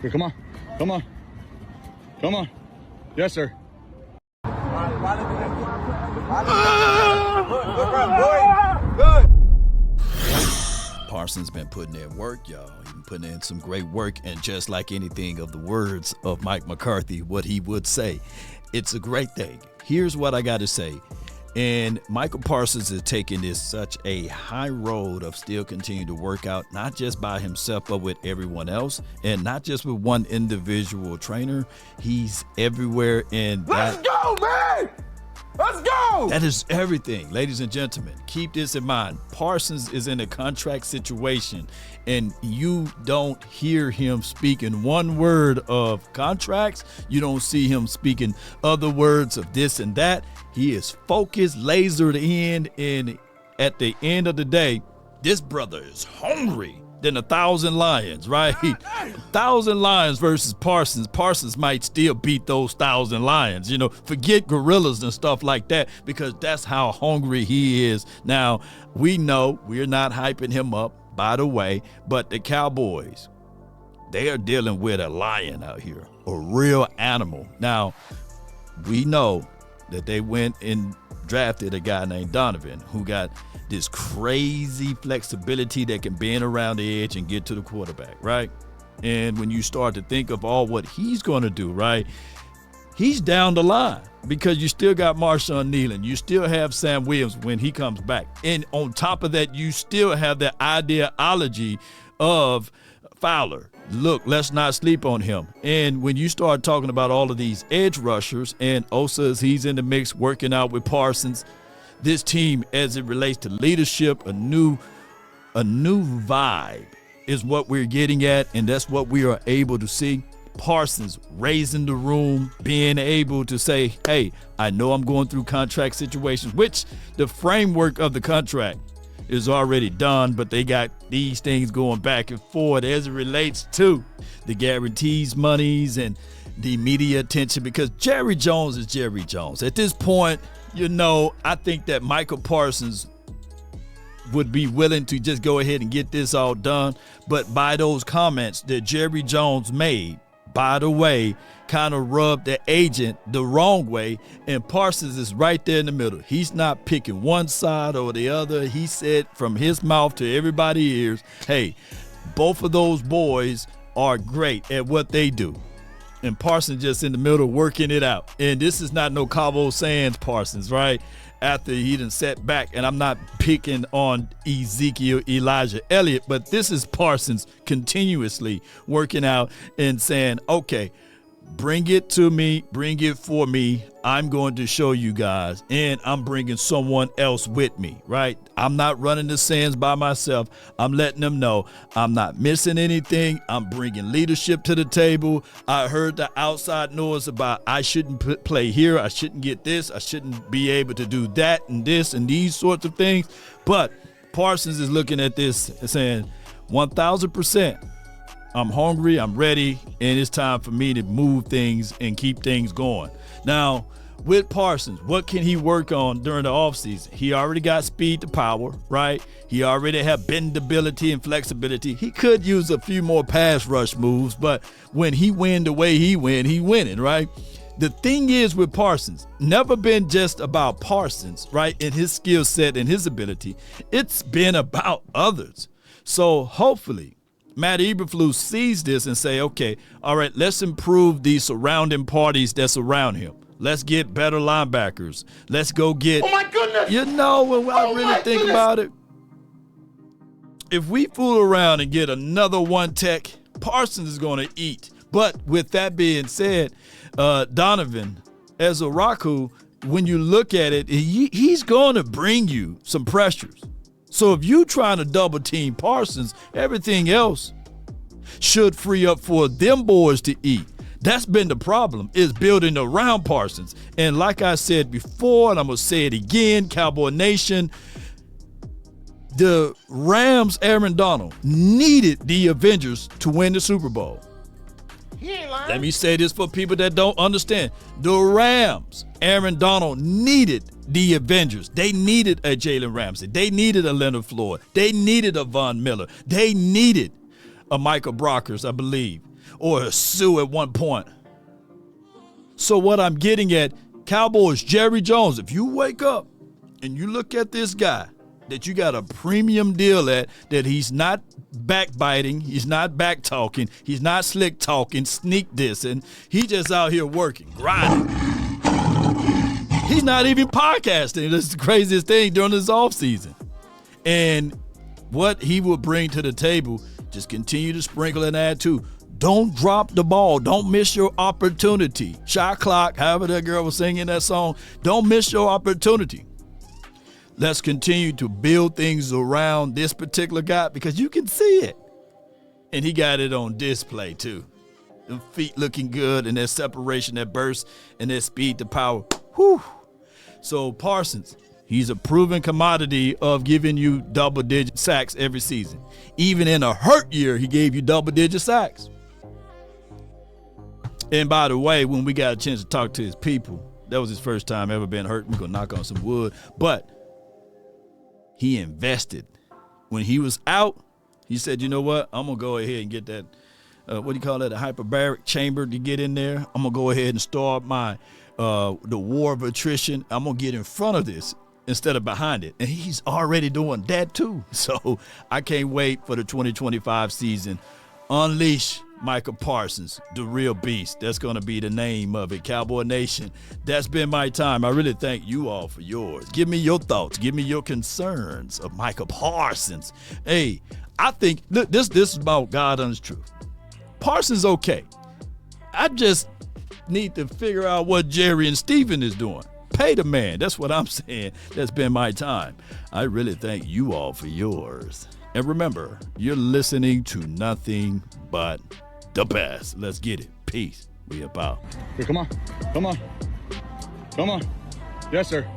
Here, come on. Come on. Come on. Yes, sir. Good. Parsons been putting in work, y'all. He's been putting in some great work, and just like anything of the words of Mike McCarthy, what he would say, it's a great thing. Here's what I got to say. And Micah Parsons is taking this such a high road of still continuing to work out, not just by himself, but with everyone else, and not just with one individual trainer. He's everywhere. And Let's go, man! Let's go! That is everything. Ladies and gentlemen, keep this in mind. Parsons is in a contract situation, and you don't hear him speaking one word of contracts. You don't see him speaking other words of this and that. He is focused, lasered in, and at the end of the day, this brother is hungry than 1,000 lions, right? 1,000 lions versus Parsons. Parsons might still beat those 1,000 lions. You know, forget gorillas and stuff like that, because that's how hungry he is. Now, we know we're not hyping him up, by the way, but the Cowboys, they are dealing with a lion out here, a real animal. Now, we know that they went and drafted a guy named Donovan, who got this crazy flexibility that can bend around the edge and get to the quarterback, right? And when you start to think of all what he's going to do, right, he's down the line, because you still got Marshawn Nealon. You still have Sam Williams when he comes back. And on top of that, you still have the ideology of Fowler. Look, let's not sleep on him. And when you start talking about all of these edge rushers, and Osa's, he's in the mix working out with Parsons, this team, as it relates to leadership, a new vibe is what we're getting at, and that's what we are able to see. Parsons raising the room, being able to say, hey, I know I'm going through contract situations, which the framework of the contract is already done, but they got these things going back and forth as it relates to the guarantees monies and the media attention, because Jerry Jones is Jerry Jones. At this point, you know, I think that Micah Parsons would be willing to just go ahead and get this all done. But by those comments that Jerry Jones made, by the way, kind of rubbed the agent the wrong way, and Parsons is right there in the middle. He's not picking one side or the other. He said from his mouth to everybody's ears, hey, both of those boys are great at what they do. And Parsons just in the middle working it out. And this is not no Cabo Sands Parsons, right? After he done set back, and I'm not picking on Ezekiel Elijah Elliott, but this is Parsons continuously working out and saying, okay, bring it to me, bring it for me. I'm going to show you guys, and I'm bringing someone else with me, right? I'm not running the sands by myself. I'm letting them know I'm not missing anything. I'm bringing leadership to the table. I heard the outside noise about I shouldn't play here. I shouldn't get this. I shouldn't be able to do that and this and these sorts of things. But Parsons is looking at this and saying 1,000%. I'm hungry, I'm ready, and it's time for me to move things and keep things going. Now, with Parsons, what can he work on during the offseason? He already got speed to power, right? He already have bendability and flexibility. He could use a few more pass rush moves, but when he win the way he winning, right? The thing is with Parsons, never been just about Parsons, right, and his skill set and his ability. It's been about others. So hopefully, Matt Eberflus sees this and say, okay, all right, let's improve the surrounding parties that's around him. Let's get better linebackers. Let's go get, Oh, my goodness! you know, when I really think about it, if we fool around and get another one tech, Parsons is going to eat. But with that being said, Donovan Ezeraku, when you look at it, he's going to bring you some pressures. So if you're trying to double team Parsons, everything else should free up for them boys to eat. That's been the problem, is building around Parsons. And like I said before, and I'm going to say it again, Cowboy Nation, the Rams, Aaron Donald, needed the Avengers to win the Super Bowl. He ain't lying. Let me say this for people that don't understand. The Rams, Aaron Donald, needed the Avengers. They needed a Jalen Ramsey. They needed a Leonard Floyd. They needed a Von Miller. They needed a Michael Brockers, I believe. or sue at one point. So what I'm getting at, Cowboys, Jerry Jones, if you wake up and you look at this guy that you got a premium deal at, that he's not backbiting, he's not back talking, he's not slick talking, sneak dissing, he's just out here working, grinding. He's not even podcasting. That's the craziest thing during this offseason. And what he will bring to the table, just continue to sprinkle and add to. Don't drop the ball. Don't miss your opportunity. Shot clock, however that girl was singing that song. Don't miss your opportunity. Let's continue to build things around this particular guy because you can see it. And he got it on display too. The feet looking good and that separation, that burst, and that speed to power. Whew. So Parsons, he's a proven commodity of giving you double-digit sacks every season. Even in a hurt year, he gave you double-digit sacks. And by the way, when we got a chance to talk to his people, that was his first time ever being hurt. We're going to knock on some wood. But he invested. When he was out, he said, you know what? I'm going to go ahead and get that, what do you call that, a hyperbaric chamber to get in there. I'm going to go ahead and start my the war of attrition. I'm going to get in front of this instead of behind it. And he's already doing that too. So I can't wait for the 2025 season. Unleash Micah Parsons, the real beast. That's going to be the name of it. Cowboy Nation, that's been my time. I really thank you all for yours. Give me your thoughts. Give me your concerns of Micah Parsons. Hey, I think this is about God honest truth. Parsons okay. I just need to figure out what Jerry and Steven is doing. Pay the man. That's what I'm saying. That's been my time. I really thank you all for yours. And remember, you're listening to nothing but the best. Let's get it. Peace. We about. Here, come on. Come on. Come on. Yes, sir.